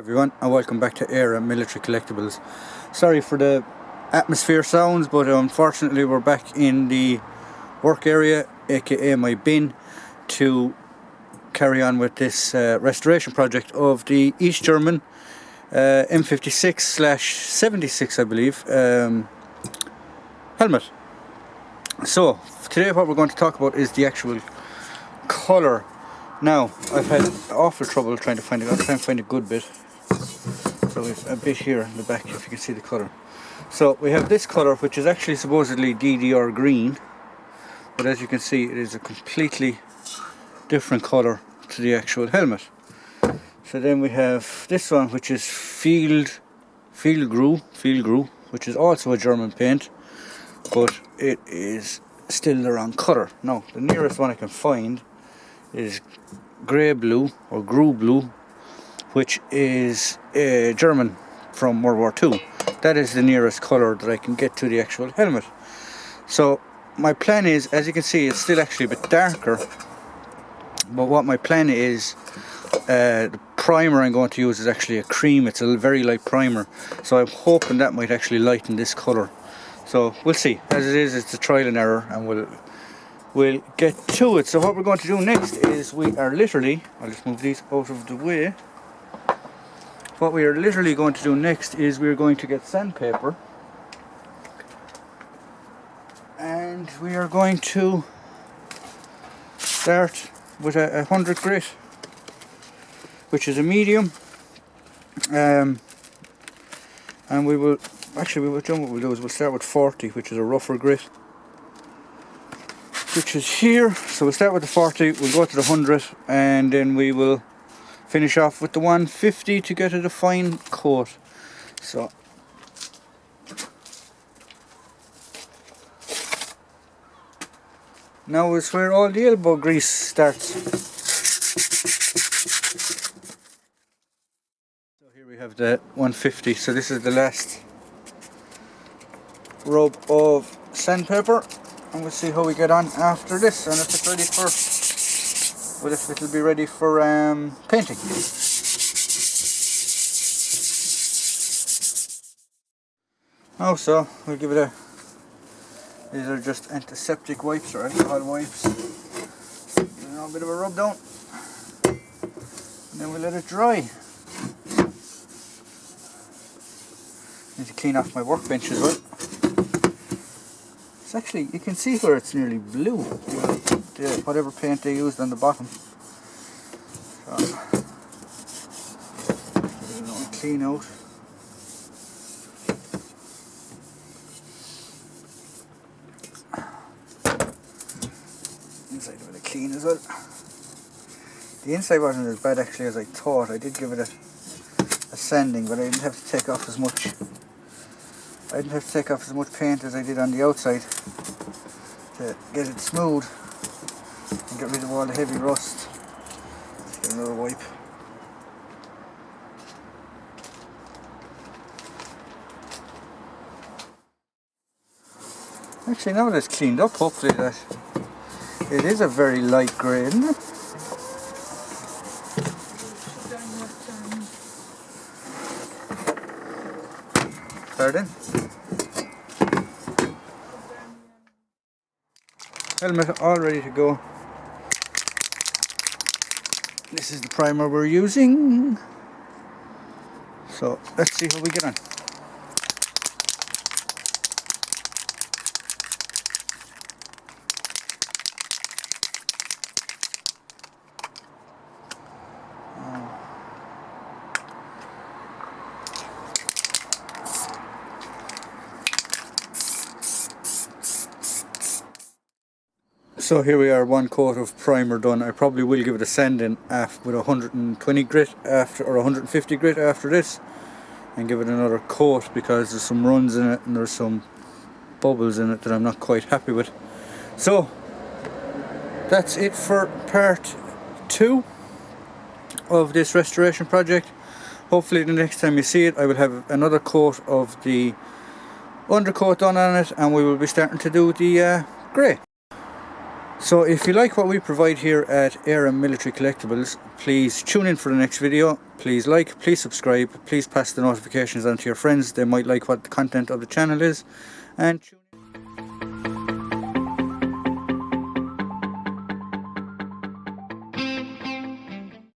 Everyone, and welcome back to Era Military Collectibles. Sorry for the atmosphere sounds, but unfortunately we're back in the work area, aka my bin, to carry on with this restoration project of the East German M56/76, I believe, helmet. So today what we're going to talk about is the actual colour. Now, I've had awful trouble trying to find it. I'll try and find a good bit. So we've a bit here in the back, if you can see the colour. So we have this colour, which is actually supposedly DDR green, but as you can see, it is a completely different colour to the actual helmet. So then we have this one, which is Field Grau, which is also a German paint, but it is still the wrong colour. Now, the nearest one I can find is grey blue or Grau blue, which is German from World War II. That is the nearest colour that I can get to the actual helmet. So my plan is, as you can see, it's still actually a bit darker, but what my plan is, the primer I'm going to use is actually a cream. It's a very light primer, so I'm hoping that might actually lighten this colour. So we'll see. As it is, it's a trial and error, and we'll get to it. So what we're going to do next is we are literally, I'll just move these out of the way. What we are literally going to do next is we're going to get sandpaper, and we are going to start with a 100 grit, which is a medium, and we will actually, what we'll do is we'll start with 40, which is a rougher grit, which is here. So we'll start with the 40, we'll go to the 100, and then we will finish off with the 150 to get it a fine coat. So now is where all the elbow grease starts. So here we have the 150, so this is the last rub of sandpaper, and we'll see how we get on after this, and if it's ready for, well, if it'll be ready for painting. Also, we'll give it a, these are just antiseptic wipes or alcohol wipes. Give it a bit of a rub down, and then we'll let it dry. Need to clean off my workbench as well. It's actually, you can see where it's nearly blue, whatever paint they used on the bottom. So, clean out. Inside a bit of clean as well. The inside wasn't as bad actually as I thought. I did give it a sanding, but I didn't have to take off as much. I didn't have to take off as much paint as I did on the outside to get it smooth and get rid of all the heavy rust. Let's get another wipe. Actually, now that it's cleaned up, hopefully that it is a very light grey, isn't it? Pardon? Helmet all ready to go. This is the primer we're using. So let's see how we get on. So here we are, one coat of primer done. I probably will give it a sanding with 120 grit after, or 150 grit after this, and give it another coat because there's some runs in it and there's some bubbles in it that I'm not quite happy with. So that's it for part 2 of this restoration project. Hopefully the next time you see it I will have another coat of the undercoat done on it, and we will be starting to do the grey. So if you like what we provide here at ARM Military Collectibles, please tune in for the next video. Please like, please subscribe, please pass the notifications on to your friends. They might like what the content of the channel is. And